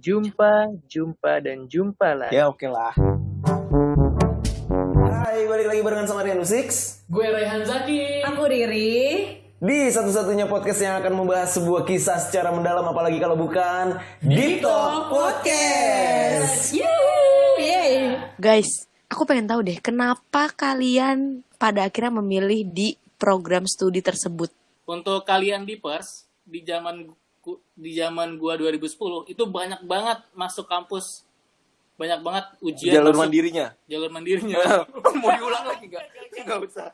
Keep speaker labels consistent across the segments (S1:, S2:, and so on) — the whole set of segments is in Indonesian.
S1: Jumpa dan jumpa lah.
S2: Ya oke lah. Hai, balik lagi barengan sama Rian Six.
S3: Gue Rehan Zaki.
S4: Aku Riri.
S2: Di satu-satunya podcast yang akan membahas sebuah kisah secara mendalam, apalagi kalau bukan Deep Talk Podcast.
S4: Yeay.
S5: Guys, aku pengen tahu deh, kenapa kalian pada akhirnya memilih di program studi tersebut?
S3: Untuk kalian Deepers, di zaman gua 2010 itu banyak banget masuk kampus. Banyak banget ujian
S2: Jalur
S3: masuk,
S2: mandirinya.
S3: Jalur mandirinya.
S2: Mau diulang lagi enggak usah.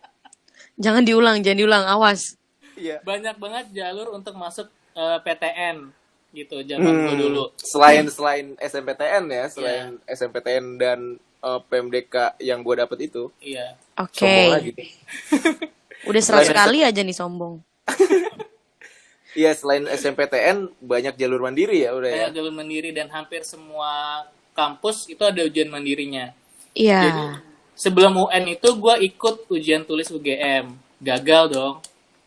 S5: Jangan diulang, awas.
S2: Iya.
S3: Banyak banget jalur untuk masuk PTN gitu zaman gua dulu.
S2: Selain SMPTN ya, selain SMPTN dan PMDK yang gue dapet itu.
S3: Iya.
S5: Oke.
S2: Sombong lagi.
S5: Udah 100 kali aja nih sombong.
S2: Iya, selain SMPTN banyak jalur mandiri ya udah ya.
S3: Banyak jalur mandiri dan hampir semua kampus itu ada ujian mandirinya.
S5: Iya.
S3: Jadi sebelum UN itu gua ikut ujian tulis UGM. Gagal dong.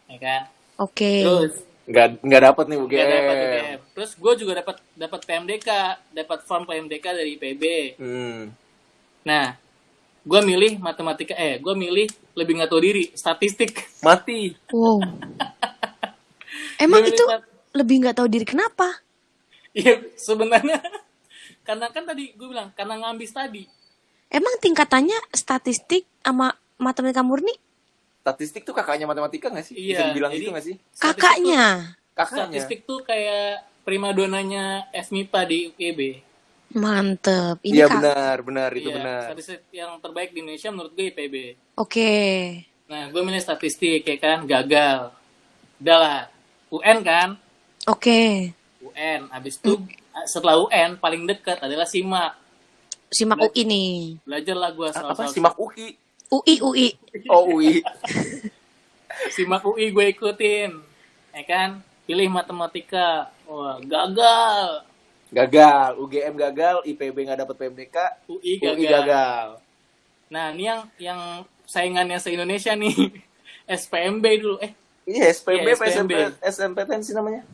S3: Ya kan?
S5: Oke.
S3: Terus
S2: Nggak dapet nih UGM.
S3: nggak dapat UGM. Terus gue juga dapat PMDK, dapat form PMDK dari IPB. Nah, gue milih matematika. Gue milih lebih nggak tahu diri, statistik.
S2: Mati.
S5: Wow. Emang
S3: Gua milih
S5: itu lebih nggak tahu diri kenapa?
S3: Iya, sebenarnya karena kan tadi gue bilang karena ngambis tadi.
S5: Emang tingkatannya statistik sama matematika murni?
S2: Statistik tuh kakaknya matematika nggak sih?
S3: Iya,
S2: Bisa dibilang
S3: jadi
S2: gitu nggak sih?
S5: Kakaknya.
S3: Statistik tuh kayak primadonanya FMIPA di UIB.
S5: Mantep. Ini
S2: Iya
S5: Kak.
S2: benar itu
S3: Iya,
S2: benar.
S3: statistik yang terbaik di Indonesia menurut gue IPB.
S5: Oke.
S3: Nah, gue milih statistik ya kan, gagal. Udah lah, UN kan?
S5: Oke.
S3: UN. Habis itu setelah UN paling dekat adalah SIMAK.
S5: Simak UI nih.
S3: Belajarlah gue
S2: Apa
S3: soal-soal
S2: simak UI?
S5: UI.
S2: Oh UI.
S3: SIMAK UI gue ikutin. Ya kan? Pilih matematika. Wah, gagal.
S2: Gagal, UGM gagal, IPB nggak dapet PMDK,
S3: UI
S2: UI gagal.
S3: Nah, ini yang saingannya se-Indonesia nih. SPMB dulu.
S2: Iya, SPB,
S3: Iya, SPMB.
S2: SMPTN sih namanya.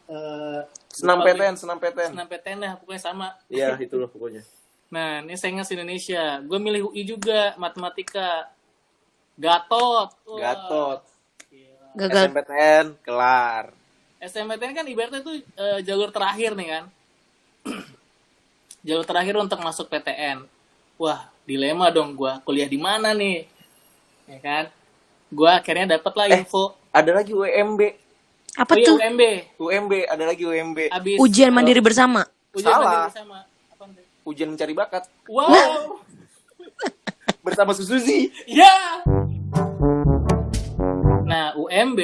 S3: Eh,
S2: Senam
S3: lupa
S2: PTN,
S3: gue.
S2: senam PTN.
S3: Senam PTN lah, pokoknya sama.
S2: Iya, itu loh pokoknya.
S3: Nah, ini saingan se-Indonesia. Gue milih UI juga, matematika. Gatot. Wah.
S2: Gatot.
S5: Gagal.
S2: SMPTN kelar.
S3: SMPTN kan ibaratnya tuh jalur terakhir nih kan. Jalur terakhir untuk masuk PTN. Wah, dilema dong gue. Kuliah di mana nih? Ya kan? Gue akhirnya dapet lah info.
S2: Ada lagi UMB.
S5: Apa
S3: iya,
S5: tuh?
S3: UMB.
S2: Ada lagi UMB.
S3: Abis
S5: Ujian mandiri bersama.
S3: ujian
S2: Salah.
S3: mandiri sama. Apaan tuh?
S2: Ujian mencari bakat
S3: Wow.
S2: bersama Suzuzi.
S3: Ya. Nah, UMB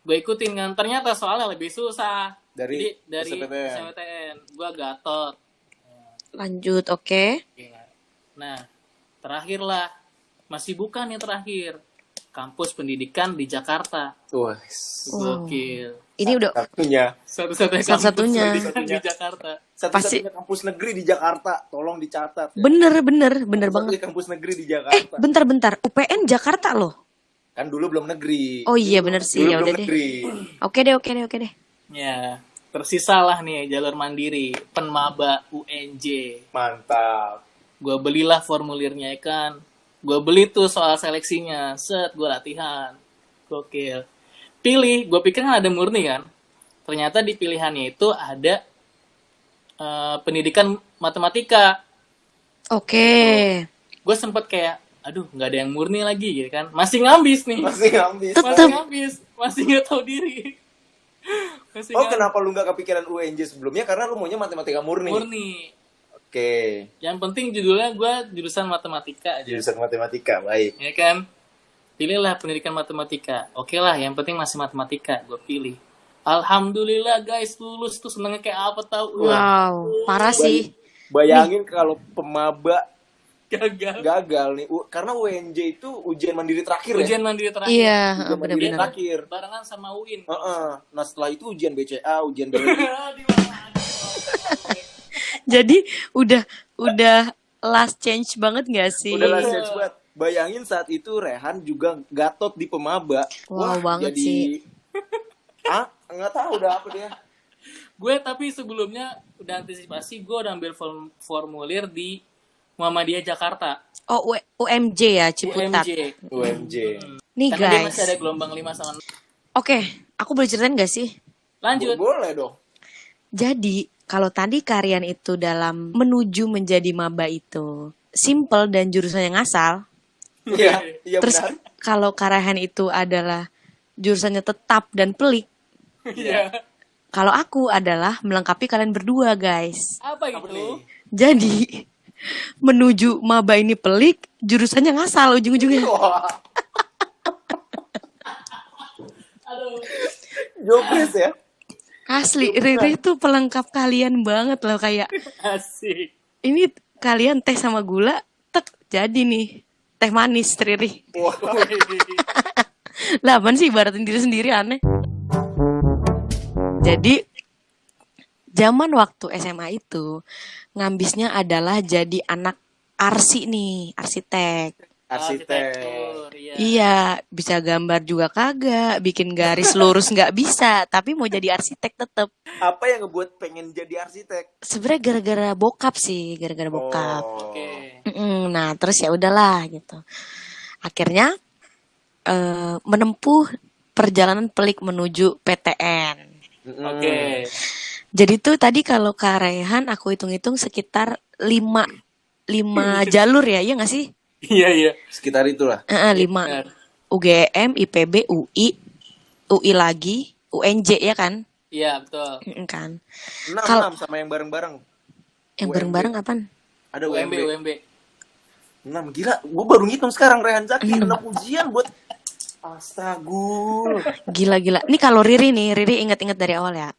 S3: gue ikutin kan. Ternyata soalnya lebih susah.
S2: Dari
S3: SMPTN.
S2: SMPTN.
S3: Gue Gatot.
S5: Lanjut, oke.
S3: Nah, terakhir lah. Masih bukan yang terakhir. Kampus pendidikan di Jakarta.
S2: Wah,
S3: Gokil.
S5: Ini udah
S2: satunya.
S3: Satu-satunya kampus
S5: Satu-satunya.
S3: pendidikan di Jakarta.
S2: Satu-satunya kampus negeri di Jakarta. Tolong dicatat.
S5: bener
S2: Satu-satunya
S5: banget.
S2: kampus negeri di Jakarta.
S5: Bentar. UPN Jakarta loh.
S2: Kan dulu belum negeri.
S5: Oh iya bener sih,
S2: Dulu
S5: ya
S2: belum
S5: udah deh.
S2: negeri.
S5: Oke deh.
S3: Ya, tersisalah nih jalur mandiri. Penmaba UNJ.
S2: Mantap.
S3: Gue belilah formulirnya ya kan. Gue beli tuh soal seleksinya. Set, gue latihan. Gokil. Pilih, gue pikir kan ada murni kan. Ternyata di pilihannya itu ada pendidikan matematika.
S5: Oke.
S3: Gue sempet kayak, aduh nggak ada yang murni lagi gitu kan. Masih ngambis nih.
S2: Masih ngambis.
S3: Masih ngambis. Masih nggak tahu diri. Masih
S2: Oh,
S3: ngambis.
S2: kenapa lu nggak kepikiran UNJ sebelumnya? Karena lu maunya matematika murni.
S3: Murni.
S2: Oke.
S3: Yang penting judulnya gue jurusan matematika aja.
S2: Jurusan matematika, baik.
S3: Ya kan? Pilihlah pendidikan matematika. Oke lah, yang penting masih matematika. Gue pilih. Alhamdulillah guys, lulus tuh senengnya kayak apa tahu?
S5: Wow, parah sih.
S2: Bayangin kalau pemaba
S3: Gagal.
S2: nih, karena UNJ itu ujian mandiri terakhir
S3: Ujian
S2: ya.
S3: mandiri terakhir.
S5: Iya,
S2: Ujian mandiri
S5: bener-bener.
S2: terakhir.
S3: Barengan sama UIN.
S2: Nah setelah itu ujian BCA, ujian BLI.
S5: Jadi udah last change banget gak sih?
S2: Udah last chance banget. Bayangin saat itu Rehan juga Gatot di pemaba.
S5: Wow, banget
S2: jadi...
S5: sih.
S2: Nggak tahu udah apa dia.
S3: Gue tapi sebelumnya udah antisipasi, gue udah ambil formulir di Muhammadiyah Jakarta.
S5: Oh, UMJ ya, Ciputat.
S2: UMJ.
S5: Nih
S3: Karena dia masih ada
S5: guys.
S3: gelombang 5 sama 6.
S5: Oke, aku boleh ceritain gak sih?
S3: Lanjut.
S2: Boleh dong.
S5: Jadi, kalau tadi kalian itu dalam menuju menjadi maba itu simple dan jurusannya ngasal.
S2: Iya, iya
S5: Terus
S2: benar.
S5: kalau Karahan itu adalah jurusannya tetap dan pelik.
S3: Iya.
S5: Kalau aku adalah melengkapi kalian berdua, guys.
S3: Apa
S2: Apa
S3: itu?
S2: nih?
S5: Jadi, menuju maba ini pelik, jurusannya ngasal ujung-ujungnya.
S2: Wah,
S3: Aduh.
S2: jobres ya.
S5: Asli, Riri itu pelengkap kalian banget loh. Kayak,
S3: Asik.
S5: ini kalian teh sama gula, tek, jadi nih. Teh manis, Riri.
S2: Wah,
S5: Lah, apaan sih ibaratin diri sendiri aneh. Jadi, zaman waktu SMA itu, ngambisnya adalah jadi anak arsi nih, arsitek.
S3: Arsitektur, iya.
S5: Iya, bisa gambar juga kagak, bikin garis lurus nggak bisa, tapi mau jadi arsitek tetep.
S2: apa yang ngebuat pengen jadi arsitek?
S5: Sebenarnya gara-gara bokap sih, gara-gara bokap.
S2: Oh.
S3: Oke.
S5: Nah, terus ya udahlah gitu. Akhirnya menempuh perjalanan pelik menuju PTN.
S3: Oke.
S5: Jadi tuh tadi kalau Kak Rehan aku hitung-hitung sekitar 5 jalur ya, iya nggak sih?
S3: Iya, iya.
S2: Sekitar itulah.
S5: 5.
S3: Benar.
S5: UGM, IPB, UI lagi, UNJ ya kan?
S3: Iya, betul.
S5: Kan.
S2: 6,
S5: Kalau-
S2: 6 sama yang bareng-bareng.
S5: Yang
S2: UMB.
S5: bareng-bareng apaan?
S2: Ada
S3: UMB,
S2: UMB.
S3: UMB.
S2: 6, gila. Gue baru ngitung sekarang Rehan Zaki kena ujian buat astagul.
S5: Gila-gila. Nih kalau Riri nih, Riri inget-inget dari awal ya.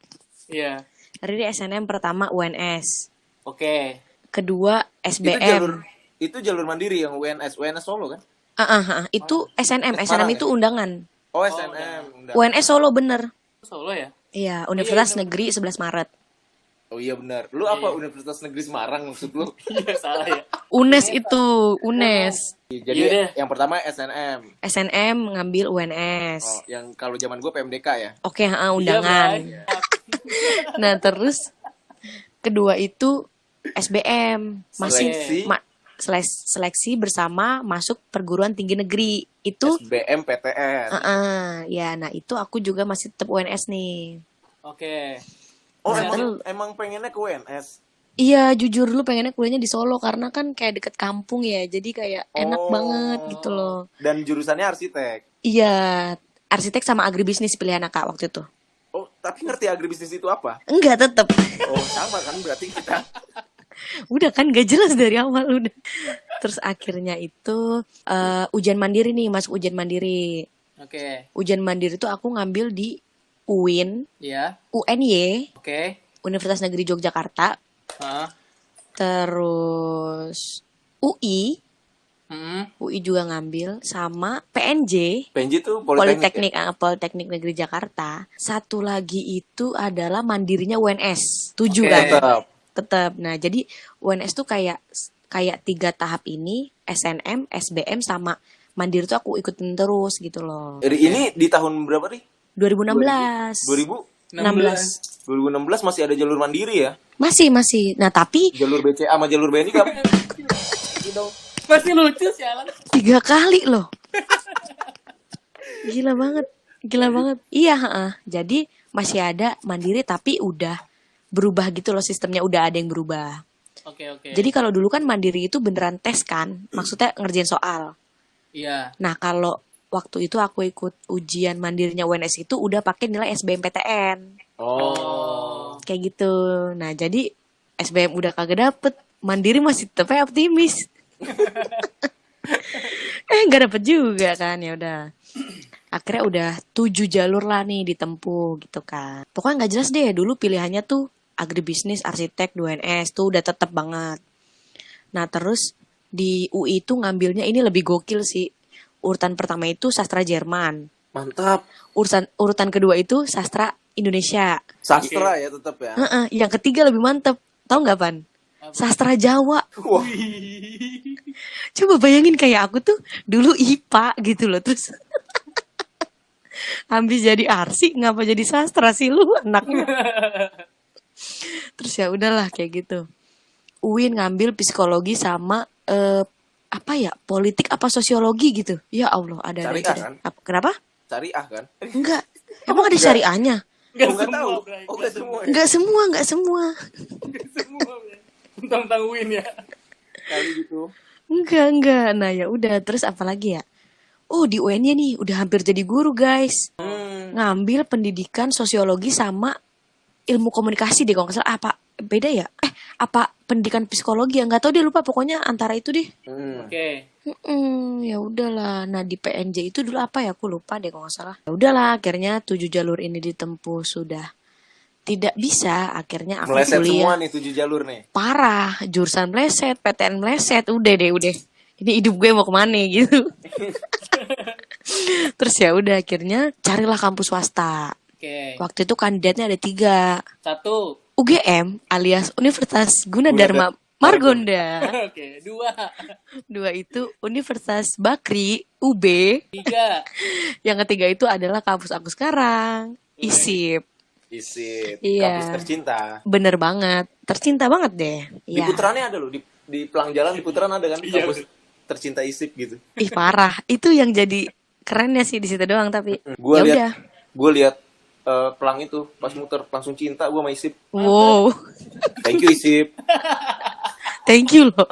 S3: Iya.
S5: Riri SNM pertama UNS,
S3: Oke.
S5: kedua SBM.
S2: Itu jalur mandiri yang UNS Solo kan?
S5: Itu SNM
S2: Semarang
S5: itu undangan.
S2: Oh, SNM. Udah.
S5: UNS Solo bener.
S3: Solo ya?
S5: Iya, Universitas
S3: bener.
S5: Negeri 11 Maret.
S2: Oh iya benar. Lu apa Universitas Negeri Semarang maksud lu?
S3: Iya, salah ya.
S5: UNES itu, UNES.
S2: Jadi
S3: Iya deh.
S2: yang pertama SNM.
S5: SNM ngambil UNS.
S2: Oh, yang kalau zaman gue PMDK ya.
S5: Oke, undangan.
S3: Iya,
S5: Nah, terus kedua itu SBM, masih
S2: Seleksi.
S5: seleksi bersama masuk perguruan tinggi negeri. Itu
S2: SBM PTN.
S5: ya, nah itu aku juga masih tetap UNS nih.
S3: Oke.
S2: Oh,
S5: Nah,
S2: emang pengennya ke UNS.
S5: Iya, jujur dulu pengennya kuliahnya di Solo karena kan kayak deket kampung ya, jadi kayak enak
S2: Oh.
S5: banget gitu loh.
S2: Dan jurusannya arsitek.
S5: Iya, arsitek sama agribisnis pilihan Kak waktu itu.
S2: Oh, tapi ngerti agribisnis itu apa?
S5: Enggak, tetep.
S2: Oh, sama kan berarti kita.
S5: Udah kan gak jelas dari awal udah. Terus akhirnya itu ujian mandiri nih, masuk ujian mandiri.
S3: Oke.
S5: Ujian mandiri itu aku ngambil di UIN,
S3: Iya.
S5: UNY,
S3: Oke.
S5: Universitas Negeri Yogyakarta,
S3: Hah?
S5: terus UI juga ngambil, sama PNJ,
S2: PNJ tuh
S5: Politeknik Negeri Jakarta. Satu lagi itu adalah mandirinya UNS, 7
S3: Oke.
S5: kan?
S2: Tetap.
S5: Nah, jadi UNS tuh kayak 3 tahap ini, SNM, SBM sama mandiri tuh aku ikutin terus gitu loh.
S2: Ini di tahun berapa nih?
S5: 2016.
S2: 2016 masih ada jalur mandiri ya?
S5: Masih. Nah, tapi
S2: Jalur BCA sama jalur BNI kan?
S3: Masih lucu sih, Alan.
S5: 3 kali loh. Gila banget. Iya, jadi masih ada mandiri tapi udah berubah gitu loh sistemnya, udah ada yang berubah.
S3: Oke.
S5: Jadi kalau dulu kan mandiri itu beneran tes kan, maksudnya ngerjain soal.
S3: Iya.
S5: Nah, kalau waktu itu aku ikut ujian mandirinya UNS itu udah pakai nilai SBMPTN.
S2: Oh.
S5: Kayak gitu. Nah, jadi SBM udah kagak dapet, mandiri masih tetep aja optimis. Nggak dapet juga kan, ya udah. Akhirnya udah 7 jalur lah nih ditempuh gitu kan. Pokoknya nggak jelas deh, dulu pilihannya tuh agribisnis, arsitek, 2NS tuh udah tetep banget. Nah, terus di UI itu ngambilnya ini lebih gokil sih. Urutan pertama itu sastra Jerman.
S2: Mantap.
S5: Urutan kedua itu sastra Indonesia.
S2: Sastra ya tetap ya.
S5: Yang ketiga lebih mantep. Tahu nggak, Pan? Sastra Jawa.
S2: Wah.
S5: Coba bayangin kayak aku tuh dulu IPA gitu loh, terus habis jadi arsi ngapa jadi sastra sih lu anaknya. Terus ya udahlah kayak gitu. UIN ngambil psikologi sama apa ya, politik apa sosiologi gitu. Ya Allah, ada
S2: Syariah
S5: aja deh.
S2: kan?
S5: Kenapa?
S2: Syariah kan?
S5: Enggak. Emang ada syariahnya?
S3: Nggak
S2: Enggak
S3: semua,
S2: tahu.
S3: Bray.
S2: Oh, enggak semua. Ya?
S5: Enggak semua, enggak semua.
S3: Nggak semua, Bray. Tentang Win ya.
S2: Kali gitu.
S5: Enggak. Nah, ya udah, terus apa lagi ya? Oh, di UN-nya nih udah hampir jadi guru, guys. Ngambil pendidikan sosiologi sama ilmu komunikasi deh kalau nggak salah. Apa beda ya? Apa pendidikan psikologi ya? Nggak tahu deh, lupa, pokoknya antara itu deh.
S3: Oke.
S5: Ya udahlah. Nah, di PNJ itu dulu apa ya? Aku lupa deh kalau nggak salah. Ya udahlah, akhirnya 7 jalur ini ditempuh, sudah tidak bisa. Akhirnya aku
S2: Meleset
S5: kuliah.
S2: semua nih 7 jalur nih.
S5: Parah, jurusan meleset, PTN meleset, udah deh, udah. Ini hidup gue mau kemana gitu. Terus ya udah, akhirnya carilah kampus swasta.
S3: Oke.
S5: Waktu itu kandidatnya ada 3.
S3: 1.
S5: UGM alias Universitas Gunadarma Margonda.
S3: Oke. 2.
S5: 2 itu Universitas Bakri UB.
S3: 3.
S5: Yang ketiga itu adalah kampus aku sekarang, ISIP.
S2: Isip,
S5: Iya.
S2: kampus tercinta.
S5: Bener banget, tercinta banget deh.
S2: Di
S5: Iya.
S2: putarannya ada loh, di pelang jalan di putaran ada kan
S3: Iya,
S2: kampus tercinta Isip gitu.
S5: Ih parah, itu yang jadi kerennya sih di situ doang, tapi
S2: Gue
S5: ya
S2: lihat
S5: udah.
S2: pelang itu pas muter langsung cinta gue sama Isip.
S5: Wow,
S2: Thank you Isip.
S5: thank you loh.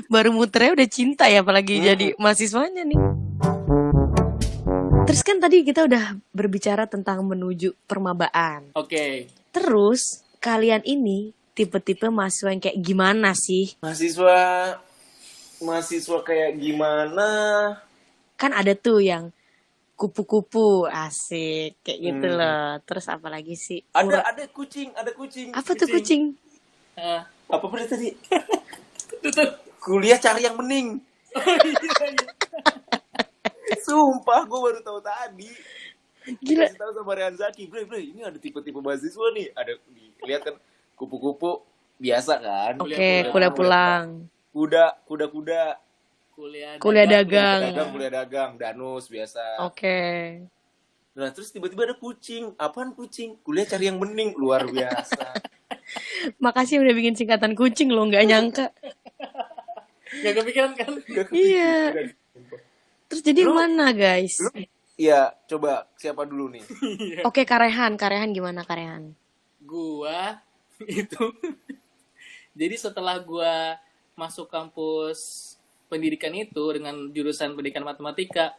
S5: Baru muternya udah cinta ya, apalagi jadi mahasiswanya nih. Terus kan tadi kita udah berbicara tentang menuju permabaan.
S3: Oke.
S5: Terus kalian ini tipe-tipe mahasiswa yang kayak gimana sih?
S2: Mahasiswa kayak gimana?
S5: Kan ada tuh yang kupu-kupu, asik kayak gitu loh. Terus apa lagi sih?
S2: Ada kucing.
S5: Apa tuh kucing?
S3: Eh,
S2: Apa bener tadi?
S3: tutup.
S2: Kuliah cari yang bening. Sumpah gue baru tahu tadi.
S5: Gila.
S2: Kasih tahu sama Rehan Zaki, Bre, ini ada tipe-tipe mahasiswa nih. Ada lihat kan kupu-kupu biasa kan.
S5: Oke, kuliah pulang.
S2: Kuda,
S5: Kuliah dagang.
S2: kuliah dagang, danus biasa.
S5: Oke.
S2: Nah, terus tiba-tiba ada kucing. Apaan kucing? Kuliah cari yang bening, luar biasa.
S5: Makasih udah bikin singkatan kucing lo, nggak nyangka.
S3: Gak kepikiran kan?
S5: Iya. Terus jadi mana guys?
S2: Iya, coba siapa dulu nih?
S5: Oke, Karehan gimana Karehan?
S3: Gua itu. Jadi setelah gua masuk kampus pendidikan itu dengan jurusan pendidikan matematika,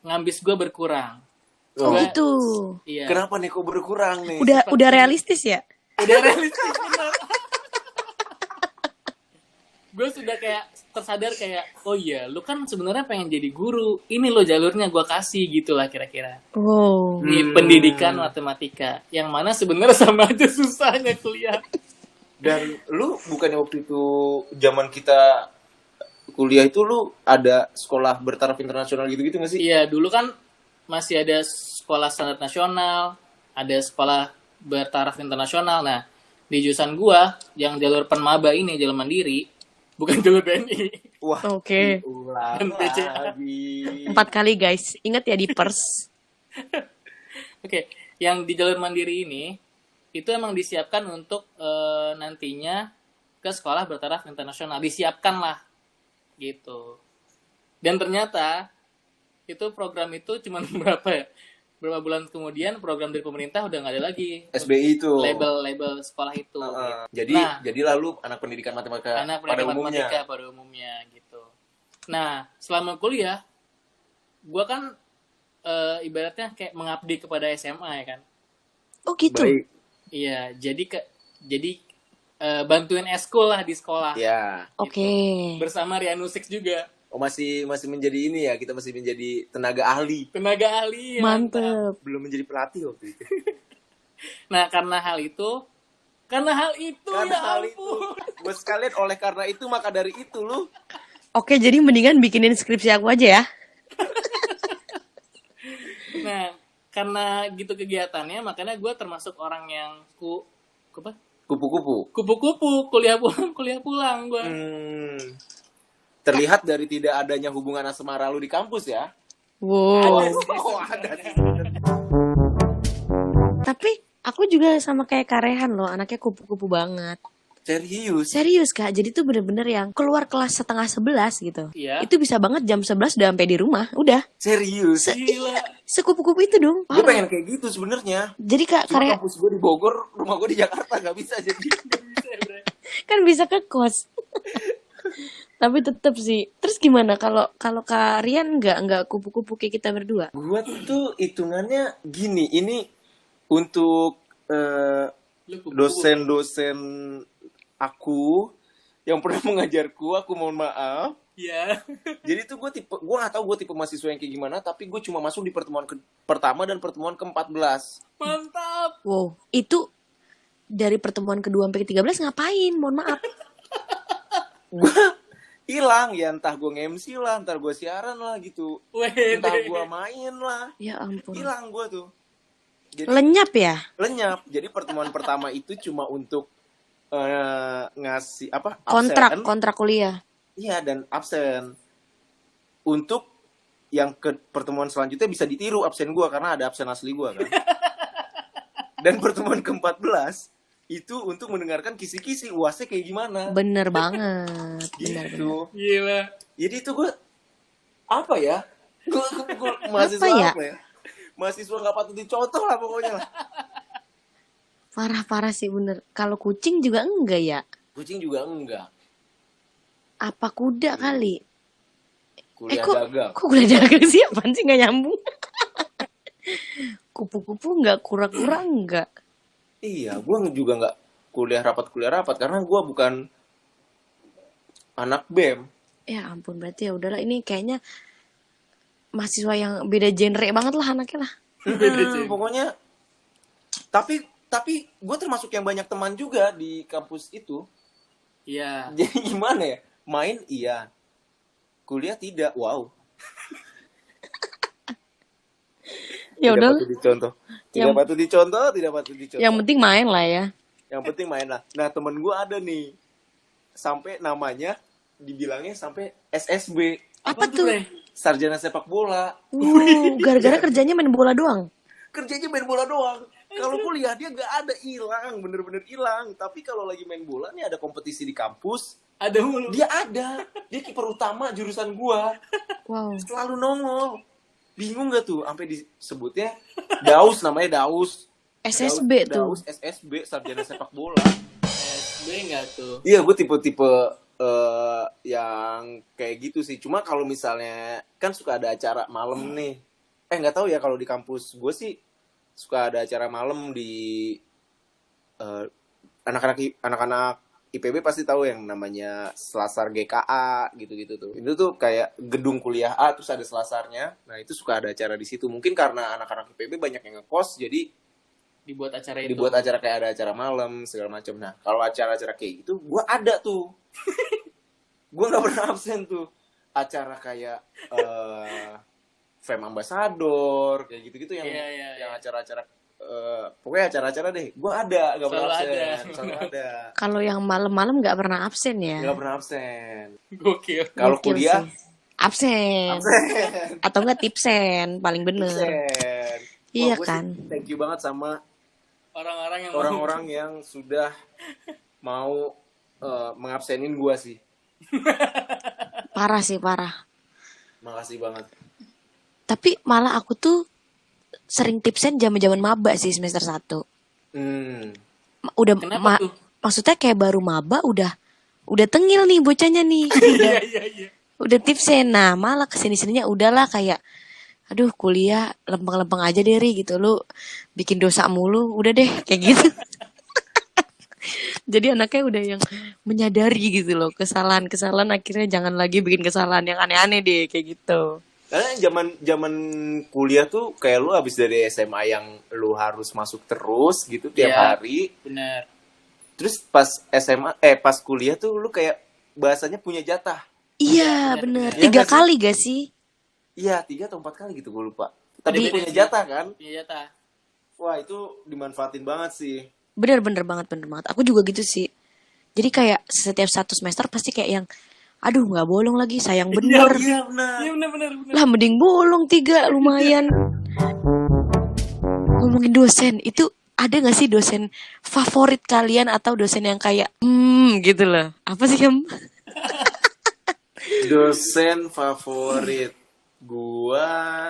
S3: ngambis gua berkurang.
S2: Oh,
S3: Gua-
S5: Gitu.
S3: Iya.
S2: kenapa nih kok berkurang nih?
S5: Udah realistis ya?
S3: Udah realistis benar. Gue sudah kayak tersadar kayak, oh iya, lu kan sebenarnya pengen jadi guru. Ini lo jalurnya gue kasih gitu lah kira-kira.
S5: Wow.
S3: Di pendidikan matematika. Yang mana sebenarnya sama aja susahnya kuliah.
S2: Dan lu bukannya waktu itu zaman kita kuliah itu lu ada sekolah bertaraf internasional gitu-gitu nggak sih?
S3: Iya, dulu kan masih ada sekolah standar nasional, ada sekolah bertaraf internasional. Nah, di jurusan gua yang jalur penmaba ini, jalur mandiri, bukan jalur BNI.
S2: Wah,
S5: Oke.
S2: ulang
S3: Dan BCA.
S2: lagi.
S5: 4 kali guys. Ingat ya di pers.
S3: Oke, yang di jalur mandiri ini itu emang disiapkan untuk nantinya ke sekolah bertaraf internasional. Disiapkan lah, gitu. Dan ternyata itu program itu cuma berapa bulan kemudian program dari pemerintah udah nggak ada lagi
S2: SBI itu.
S3: label sekolah itu.
S2: Jadi
S3: Nah,
S2: jadi lalu anak pendidikan matematika
S3: anak
S2: pada
S3: pendidikan
S2: umumnya.
S3: matematika pada umumnya gitu. Nah, selama kuliah, gue kan ibaratnya kayak mengabdi kepada SMA ya kan.
S5: Oh gitu.
S2: Baik.
S3: Iya, jadi bantuin eskul lah di sekolah.
S2: Ya.
S5: Oke.
S3: Bersama Rianusix juga,
S2: Oh, masih menjadi ini ya, kita masih menjadi tenaga ahli.
S3: tenaga ahli. ya.
S5: Mantep.
S2: Belum menjadi pelatih waktu itu.
S3: Nah, karena hal itu
S2: Karena
S3: ya
S2: hal itu.
S3: ampun.
S2: Buat sekalian oleh karena itu maka dari itu lu.
S5: Oke, jadi mendingan bikinin skripsi aku aja ya.
S3: Nah, karena gitu kegiatannya, makanya gue termasuk orang yang apa?
S2: Kupu-kupu.
S3: Kupu-kupu, kuliah pulang gue.
S2: Terlihat dari tidak adanya hubungan asmara lu di kampus ya.
S5: Wow.
S2: Oh, ada sih.
S5: Tapi Aku juga sama kayak Karehan loh, anaknya kupu-kupu banget.
S2: Serius.
S5: Serius Kak, jadi tuh bener-bener yang keluar kelas setengah 11 gitu.
S3: Iya.
S5: Itu bisa banget jam 11 udah sampai di rumah, udah.
S2: Serius.
S3: Gila.
S5: Sekupu-kupu itu dong,
S2: Gue
S5: parah.
S2: pengen kayak gitu sebenarnya.
S5: Jadi Kak,
S2: Cuma
S5: Karehan
S2: kampus gue di Bogor, rumah gue di Jakarta nggak bisa jadi.
S3: Bisa ya, Bre.
S5: kan bisa ke kos. Tapi tetep sih. Terus gimana kalau kalau Kak Rian nggak kupu-kupu kayak kita berdua?
S2: Gue tuh hitungannya gini, ini untuk
S3: Lu kupu-kupu.
S2: dosen-dosen aku yang pernah mengajarku, aku mohon maaf.
S3: Iya.
S2: Jadi tuh gue nggak tahu gue tipe mahasiswa yang kayak gimana, tapi gue cuma masuk di pertemuan pertama dan pertemuan ke-14.
S3: Mantap.
S5: Wow, itu dari pertemuan kedua sampai ke-13 ngapain? Mohon maaf.
S2: Gue hilang ya, entah gue nge-MC lah, entar gue siaran lah gitu,
S3: Wede.
S2: entah gue main lah,
S5: Ya ampun.
S2: hilang gue tuh. Jadi
S5: Lenyap ya?
S2: lenyap. Jadi pertemuan pertama itu cuma untuk ngasih apa?
S5: Kontrak,
S2: Absen.
S5: kontrak kuliah.
S2: Iya, dan absen. Untuk yang ke pertemuan selanjutnya bisa ditiru absen gue karena ada absen asli gue kan. Dan pertemuan ke-14 itu untuk mendengarkan kisi-kisi UASnya kayak gimana.
S5: Bener banget. Bener-bener.
S2: Gitu.
S3: Gila.
S2: Jadi itu gue apa ya? Gue mahasiswa
S5: Apa ya?
S2: apa ya? Mahasiswa nggak patut dicontoh lah pokoknya lah.
S5: Parah-parah sih bener. Kalau kucing juga enggak ya?
S2: Kucing juga enggak.
S5: Apa kuda kali?
S2: Kuliah
S5: kok,
S2: dagang.
S5: kok kuda dagang sih? Apaan sih nggak nyambung? Kupu-kupu enggak, kura-kura enggak.
S2: Iya, gue juga nggak kuliah rapat karena gue bukan anak BEM.
S5: Ya ampun, berarti ya udahlah, ini kayaknya mahasiswa yang beda genre banget lah anaknya lah.
S2: Pokoknya tapi gue termasuk yang banyak teman juga di kampus itu.
S3: Iya.
S2: Jadi gimana ya? Main iya, kuliah tidak. Wow.
S5: Ya
S2: Tidak
S5: udah,
S2: patut dicontoh. Tidak
S5: Yang-
S2: patut dicontoh, tidak patut dicontoh.
S5: yang penting main lah ya.
S2: Yang penting main lah. Nah, temen gue ada nih. Sampai namanya dibilangnya sampai SSB.
S5: Apa tuh?
S3: Bre?
S2: Sarjana sepak bola.
S5: Gara-gara kerjanya main bola doang.
S2: Kerjanya main bola doang. Kalau kuliah dia gak ada, hilang, bener-bener hilang. Tapi kalau lagi main bola nih ada kompetisi di kampus,
S3: Ada mulu.
S2: dia ada. Dia kiper utama jurusan gua.
S5: Wow.
S2: Selalu nongol. Bingung gak tuh? Sampai disebutnya Daus, namanya Daus.
S5: SSB tuh.
S2: Daus SSB, sarjana sepak bola.
S3: SB nggak tuh?
S2: Iya, gue tipe-tipe yang kayak gitu sih. Cuma kalau misalnya kan suka ada acara malam nih. Nggak tahu ya kalau di kampus gue sih suka ada acara malam di anak-anak IPB pasti tahu yang namanya Selasar GKA gitu-gitu tuh. Itu tuh kayak gedung kuliah A terus ada selasarnya. Nah, itu suka ada acara di situ. Mungkin karena anak-anak IPB banyak yang ngekos jadi
S3: Dibuat acara itu.
S2: dibuat acara kayak ada acara malam segala macam. Nah, kalau acara-acara kayak gitu, gue ada tuh. Gue nggak pernah absen tuh. Acara kayak Fame Ambassador kayak gitu-gitu yang
S3: Iya.
S2: yang acara-acara pokoknya acara-acara deh. Gue ada, nggak pernah
S3: Selalu
S2: absen.
S3: ada.
S2: Selalu ada.
S5: Kalau yang malam-malam nggak pernah absen ya.
S2: Nggak pernah absen.
S3: Gokil.
S2: Kalau
S5: Gokil
S2: kuliah,
S5: sih. Absen.
S2: absen.
S5: Atau enggak tipsen, paling bener.
S2: Absen.
S5: Iya
S2: Wah, gua
S5: kan?
S2: sih thank you banget sama
S3: Orang-orang yang
S2: orang-orang yang sudah mau mengabsenin gue sih.
S5: Parah sih, parah.
S2: Makasih banget.
S5: Tapi malah aku tuh sering tipsen zaman-zaman maba sih semester 1. Udah
S3: Kenapa tuh?
S5: maksudnya kayak baru maba udah tengil nih bocahnya nih.
S3: Iya.
S5: Udah tipsen. Nah, malah kesini-sininya udahlah kayak aduh kuliah lempeng-lempeng aja deh Ri gitu, lu bikin dosa mulu udah deh kayak gitu. Jadi anaknya udah yang menyadari gitu loh kesalahan-kesalahan, akhirnya jangan lagi bikin kesalahan yang aneh-aneh deh kayak gitu.
S2: Karena zaman kuliah tuh kayak lu abis dari SMA yang lu harus masuk terus gitu tiap
S3: Iya.
S2: hari.
S3: Benar.
S2: Terus pas pas kuliah tuh lu kayak bahasanya punya jatah.
S5: Iya
S3: bener.
S5: bener, 3
S2: Iya nggak sih?
S5: kali gak sih?
S2: Iya, 3 atau 4 kali gitu gue lupa. Tapi
S3: Di-
S2: punya jatah kan?
S3: Iya jatah.
S2: Wah, itu dimanfaatin banget sih.
S5: Bener banget. Aku juga gitu sih. Jadi kayak setiap 1 semester pasti kayak yang aduh nggak bolong lagi, sayang bener.
S2: Iya, benar.
S3: Iya benar.
S5: Lah mending bolong 3 lumayan. Ngomongin dosen itu ada gak sih dosen favorit kalian atau dosen yang kayak gitu loh? Apa sih Hem?
S2: Dosen favorit gua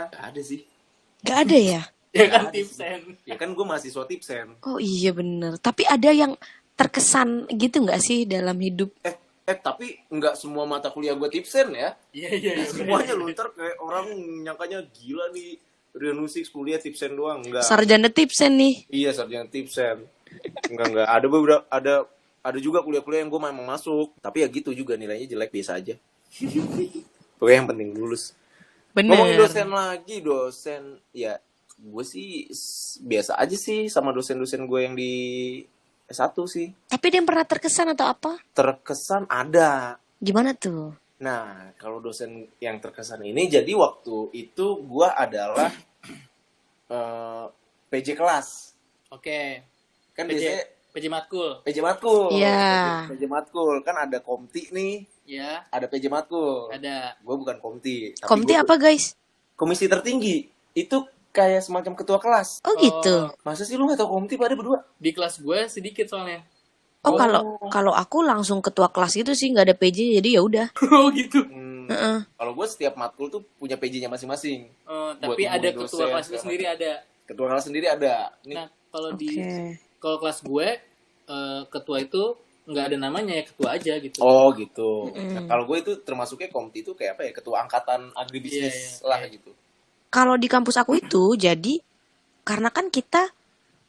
S2: nggak ada sih.
S5: Gak ada ya?
S3: Ya kan
S2: Nggak ada
S3: tipsen.
S2: Ya kan gue mahasiswa tipsen.
S5: Oh iya bener. Tapi ada yang terkesan gitu gak sih dalam hidup?
S2: Tapi nggak semua mata kuliah gue tipsen ya.
S3: Iya iya.
S2: Semuanya lu ntar kayak orang nyangkanya gila nih. Rian Musik kuliah tipsen doang. Enggak.
S5: Sarjana tipsen nih.
S2: Iya, sarjana tipsen. Enggak. Ada beberapa ada juga kuliah-kuliah yang gue memang masuk, tapi ya gitu juga nilainya jelek biasa aja. Pokoknya yang penting lulus. Ngomongin
S5: Bener.
S2: dosen lagi, dosen ya gue sih biasa aja sih sama dosen-dosen gue yang di S1 sih.
S5: Tapi ada yang pernah terkesan atau apa?
S2: Terkesan ada.
S5: Gimana tuh?
S2: Nah, kalau dosen yang terkesan ini jadi waktu itu gue adalah PJ kelas.
S3: Oke.
S2: Kan
S3: PJ
S2: biasanya
S3: PJ matkul.
S2: PJ matkul.
S5: Iya.
S2: PJ matkul kan ada komti nih,
S3: Ya,
S2: ada PJ matkul.
S3: ada.
S2: Gue bukan komti. tapi
S5: Komti
S2: gua
S5: apa guys?
S2: komisi tertinggi. Itu kayak semacam ketua kelas.
S5: Oh gitu.
S2: Masa sih lu gak tau komti pada berdua?
S3: Di kelas gue sedikit soalnya.
S5: Oh kalau aku langsung ketua kelas gitu sih nggak ada PJ jadi ya udah.
S3: Oh gitu.
S5: Heeh.
S2: Kalau gue setiap matkul tuh punya PJ-nya masing-masing.
S3: Tapi
S2: Buat
S3: ada
S2: ngomongin
S3: ketua
S2: dosen,
S3: kelas itu
S2: segala
S3: sendiri
S2: macam.
S3: ada.
S2: Ketua kelas sendiri ada. Ini
S3: Nah, kalau
S5: Oke.
S3: di kalau kelas gue ketua itu nggak ada namanya ya, ketua aja gitu.
S2: Oh gitu. Nah, kalau gue itu termasuknya komti itu kayak apa ya? Ketua angkatan agribisnis
S3: Iya,
S2: lah
S3: iya.
S2: gitu.
S5: Kalau di kampus aku itu jadi karena kan kita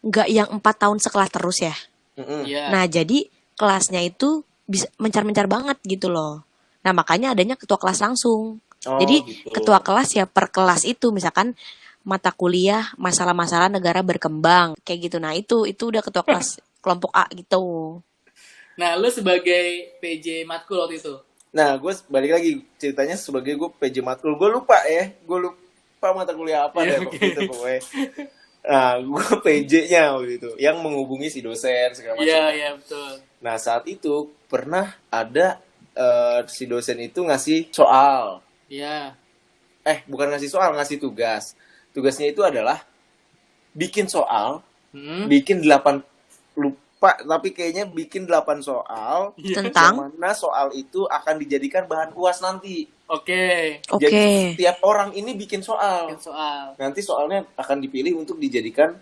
S5: nggak yang 4 tahun sekelas terus ya.
S2: Mm-mm.
S3: Iya.
S5: Nah jadi kelasnya itu bisa mencar-mencar banget gitu loh. Nah makanya adanya ketua kelas langsung.
S2: Oh,
S5: Jadi
S2: gitu.
S5: ketua kelas ya per kelas itu misalkan mata kuliah masalah-masalah negara berkembang kayak gitu. Nah itu udah ketua kelas kelompok A gitu.
S3: Nah, lu sebagai PJ matkul waktu itu.
S2: Nah, gue balik lagi ceritanya sebagai gue PJ matkul. Gue lupa ya. Gue lupa mata kuliah apa
S3: Iya,
S2: deh
S3: oke.
S2: waktu itu pokoknya. Nah, gue PJ-nya waktu itu. Yang menghubungi si dosen segala macam.
S3: Iya, iya betul.
S2: Nah, saat itu pernah ada si dosen itu ngasih soal.
S3: Iya.
S2: Bukan ngasih soal, ngasih tugas. Tugasnya itu adalah bikin soal,
S3: Hmm.
S2: bikin 8, lupa, tapi kayaknya bikin 8 soal.
S5: Tentang
S2: Yang mana soal itu akan dijadikan bahan UAS nanti.
S3: Oke.
S5: oke.
S2: Jadi setiap orang ini bikin soal.
S3: Bikin soal
S2: Nanti soalnya akan dipilih untuk dijadikan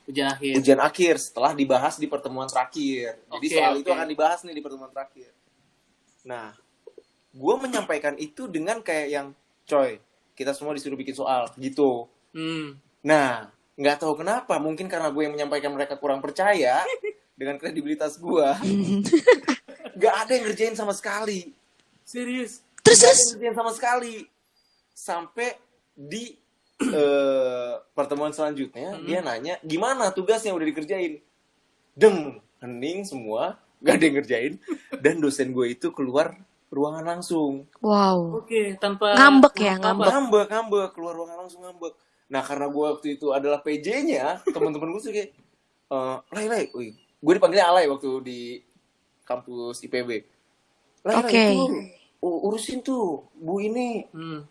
S3: ujian akhir.
S2: ujian akhir setelah dibahas di pertemuan terakhir. Jadi
S3: Oke,
S2: soal itu
S3: oke.
S2: akan dibahas nih di pertemuan terakhir. Nah, gue menyampaikan itu dengan kayak yang, coy, kita semua disuruh bikin soal gitu.
S3: Hmm.
S2: Nah, nggak tahu kenapa, mungkin karena gue yang menyampaikan mereka kurang percaya dengan kredibilitas gue, nggak ada yang ngerjain sama sekali.
S3: Serius.
S5: Terus
S2: Nggak ada yang ngerjain sama sekali. Sampai di pertemuan selanjutnya, dia nanya, gimana tugasnya udah dikerjain? Hening semua, nggak ada yang ngerjain. Dan dosen gue itu keluar ruangan langsung.
S5: Wow.
S3: Oke, tanpa
S5: Ngambek ya,
S3: apa-apa.
S2: Ngambek, keluar ruangan langsung ngambek. Nah, karena gue waktu itu adalah PJ-nya, teman-teman gue tuh kayak, Lai, gue dipanggilnya Alay waktu di kampus IPB. Lai,
S5: Oke.
S2: itu urusin tuh, Bu ini,
S3: Hmm.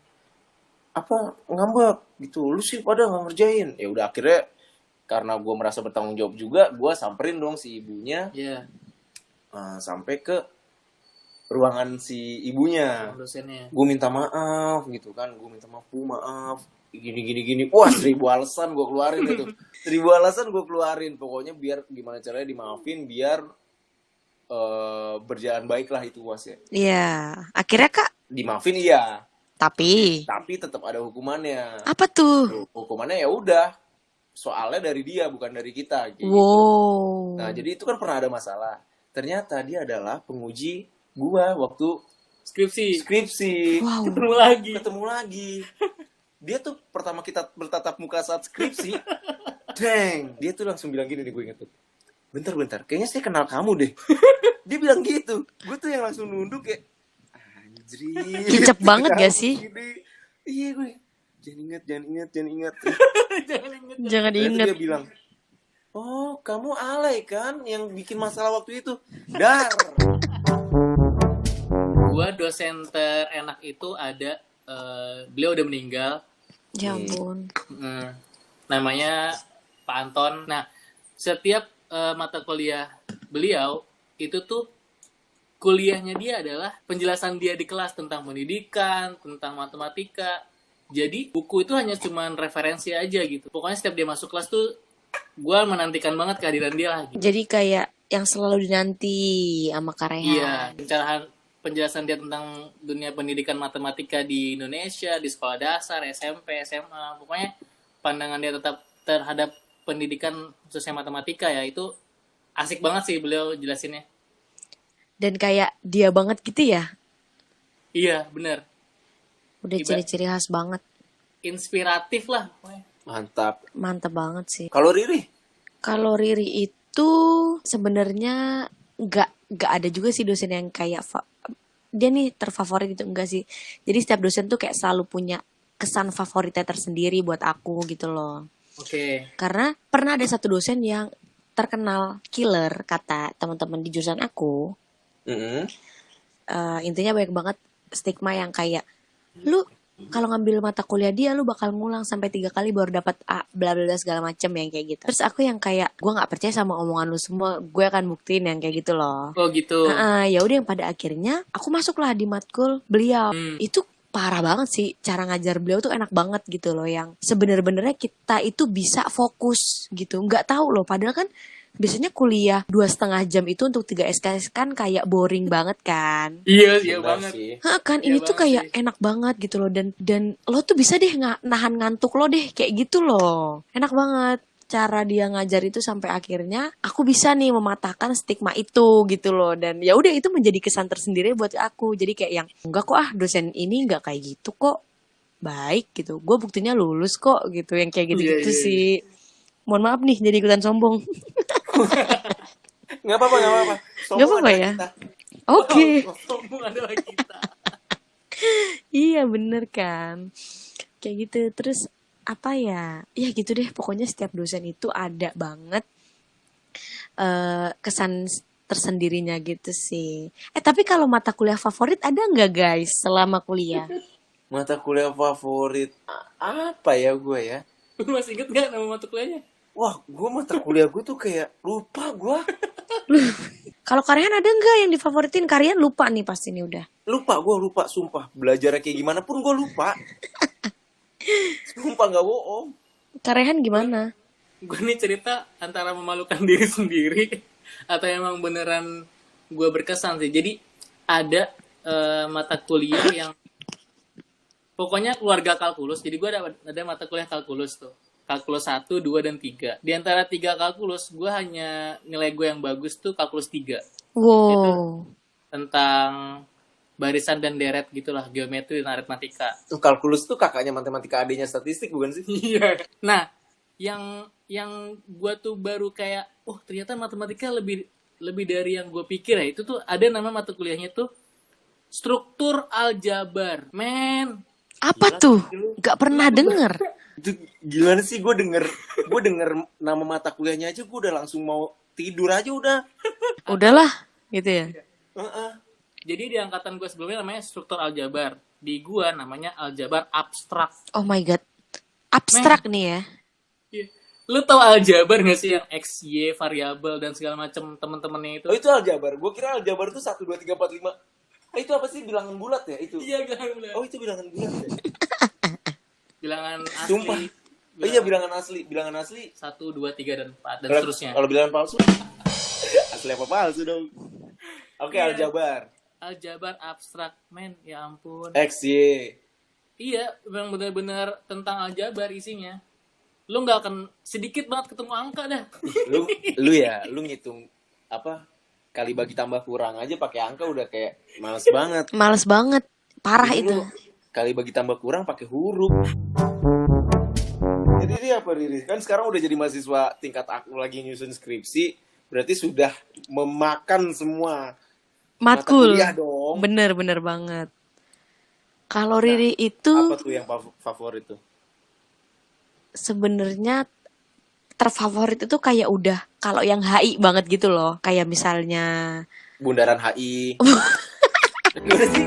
S2: ngambek gitu. Lu sih pada nggak ngerjain. Ya udah akhirnya, karena gue merasa bertanggung jawab juga, gue samperin dong si ibunya,
S3: Iya,
S2: sampai ke ruangan si ibunya.
S3: dosennya.
S2: Gue minta maaf gitu kan, gue minta maaf, Bu, maaf gini. Wah, 1000 alasan gue keluarin itu. 1000 alasan gue keluarin, pokoknya biar gimana caranya dimaafin, biar berjalan baik lah itu UASnya.
S5: Iya. Akhirnya Kak,
S2: Dimaafin iya,
S5: tapi
S2: tapi tetap ada hukumannya.
S5: apa tuh?
S2: Hukumannya ya udah, soalnya dari dia bukan dari kita gitu.
S5: Wow.
S2: Nah, jadi itu kan pernah ada masalah. Ternyata dia adalah penguji gua waktu skripsi.
S5: Wow.
S3: Ketemu lagi.
S2: Dia tuh pertama kita bertatap muka saat skripsi, dia tuh langsung bilang gini nih, gue inget tuh. Bentar, kayaknya saya kenal kamu deh. Dia bilang gitu. Gue tuh yang langsung nunduk kayak, anjir.
S5: Kicep banget gak sih?
S2: Gini. Iya gue. Jangan ingat.
S5: Jangan
S2: Ternyata
S5: inget.
S2: dia bilang, oh kamu Alay kan yang bikin masalah waktu itu. Dar.
S3: Gua dosen terenak itu ada beliau udah meninggal.
S5: Ya ampun.
S3: Namanya Pak Anton. Nah, setiap mata kuliah beliau itu tuh kuliahnya dia adalah penjelasan dia di kelas tentang pendidikan, tentang matematika. Jadi buku itu hanya cuman referensi aja gitu. Pokoknya setiap dia masuk kelas tuh gue menantikan banget kehadiran dia lah. Gitu.
S5: Jadi kayak yang selalu dinanti sama Kak Rehan.
S3: Iya, penjelasan dia tentang dunia pendidikan matematika di Indonesia, di sekolah dasar, SMP, SMA. Pokoknya pandangan dia tetap terhadap pendidikan khususnya matematika ya itu asik banget sih beliau jelasinnya.
S5: Dan kayak dia banget gitu ya.
S3: Iya, bener.
S5: Udah ciri-ciri khas banget.
S3: Inspiratif lah. Pokoknya.
S2: Mantap.
S5: Mantap banget sih.
S2: Kalau Riri?
S5: Kalau Riri itu sebenarnya nggak ada juga sih dosen yang kayak dia nih terfavorit gitu, enggak sih. Jadi setiap dosen tuh kayak selalu punya kesan favoritnya tersendiri buat aku gitu loh.
S3: Oke.
S5: Karena pernah ada satu dosen yang terkenal killer kata teman-teman di jurusan aku. Intinya banyak banget stigma yang kayak lu kalau ngambil mata kuliah dia lu bakal ngulang sampai 3 kali baru dapat A bla bla segala macem yang kayak gitu. Terus aku yang kayak gue nggak percaya sama omongan lu semua, gue akan buktiin yang kayak gitu loh.
S3: Oh gitu.
S5: Ya udah yang pada akhirnya aku masuklah di matkul beliau. Itu parah banget sih, cara ngajar beliau tuh enak banget gitu loh, yang sebener-benernya kita itu bisa fokus gitu, nggak tahu loh, padahal kan biasanya kuliah 2,5 jam itu untuk 3 SKS kan kayak boring banget kan.
S3: Iya banget
S2: Sih.
S5: Kan
S3: Iya
S5: ini tuh
S3: banget
S5: kayak
S3: sih.
S5: enak banget gitu loh, dan lo tuh bisa deh nahan ngantuk lo deh kayak gitu loh, enak banget cara dia ngajar itu sampai akhirnya aku bisa nih mematahkan stigma itu gitu loh. Dan ya udah itu menjadi kesan tersendiri buat aku, jadi kayak yang enggak kok dosen ini enggak kayak gitu kok, baik gitu, gue buktinya lulus kok gitu, yang kayak gitu-gitu
S3: Iya.
S5: sih. Mohon maaf nih jadi ikutan sombong.
S2: Nggak apa-apa.
S5: Nggak apa-apa
S2: adalah
S5: ya?
S2: kita.
S5: Oke.
S3: Sombong adalah kita.
S5: Iya bener kan, kayak gitu. Terus apa ya gitu deh, pokoknya setiap dosen itu ada banget kesan tersendirinya gitu sih. Tapi kalau mata kuliah favorit ada nggak guys selama kuliah?
S2: Mata kuliah favorit apa ya gue ya?
S3: Lu masih inget gak nama mata kuliahnya?
S2: Wah, gue mata kuliah gue tuh kayak lupa gue.
S5: Kalau Karian ada nggak yang difavoritin? Karian lupa nih pasti nih udah.
S2: Lupa, sumpah. Belajarnya kayak gimana pun gue lupa. Sumpah nggak bohong.
S5: Karian gimana?
S3: Gue nih cerita antara memalukan diri sendiri atau emang beneran gue berkesan sih. Jadi ada mata kuliah yang pokoknya keluarga kalkulus. Jadi gue ada mata kuliah kalkulus tuh. Kalkulus 1, 2, dan 3. Di antara 3 kalkulus, gue hanya nilai gue yang bagus tuh kalkulus 3.
S5: Wow.
S3: Itu tentang barisan dan deret gitulah, geometri dan aritmatika.
S2: Kalkulus tuh kakaknya matematika, adanya statistik bukan sih?
S3: Iya. Nah, yang gue tuh baru kayak, ternyata matematika lebih dari yang gue pikir ya. Itu tuh ada nama mata kuliahnya tuh struktur aljabar. Men.
S5: Apa tuh? Gak pernah denger.
S2: Itu gimana sih, gue denger nama mata kuliahnya aja gue udah langsung mau tidur aja udah.
S5: Udahlah gitu ya.
S3: Jadi di angkatan gue sebelumnya namanya struktur aljabar. Di gue namanya aljabar abstrak.
S5: Oh my god. Abstrak nih ya.
S3: Iya. Lu tau aljabar gak sih yang X, Y, variabel dan segala macam temen-temennya itu?
S2: Oh itu aljabar. Gue kira aljabar itu 1, 2, 3, 4, 5. Itu apa sih, bilangan bulat ya itu?
S3: Iya, bilangan bulat.
S2: Oh itu bilangan bulat ya?
S3: Bilangan asli.
S2: Sumpah. Oh iya, bilangan asli. Bilangan asli
S3: 1, 2, 3, dan 4 dan
S2: Kalau-
S3: seterusnya.
S2: Kalau bilangan palsu? Asli apa palsu dong? Oke,
S3: Iya.
S2: aljabar.
S3: Aljabar abstrak, men, ya ampun.
S2: X, Y.
S3: Iya, memang benar-benar tentang aljabar isinya. Lu nggak akan sedikit banget ketemu angka dah.
S2: Lu ngitung apa? Kali bagi tambah kurang aja pakai angka udah kayak males banget.
S5: Males banget. Parah
S2: Jadi
S5: itu.
S2: lu kali bagi tambah kurang pakai huruf. Jadi dia apa Riri? Kan sekarang udah jadi mahasiswa tingkat aku lagi nyusun skripsi, berarti sudah memakan semua mata
S5: Matkul.
S2: kuliah dong.
S5: Bener banget. Kalau Riri itu
S2: Apa tuh yang favorit tuh?
S5: sebenarnya terfavorit itu kayak udah kalau yang HI banget gitu loh. Kayak misalnya
S2: Bundaran HI. Gimana sih?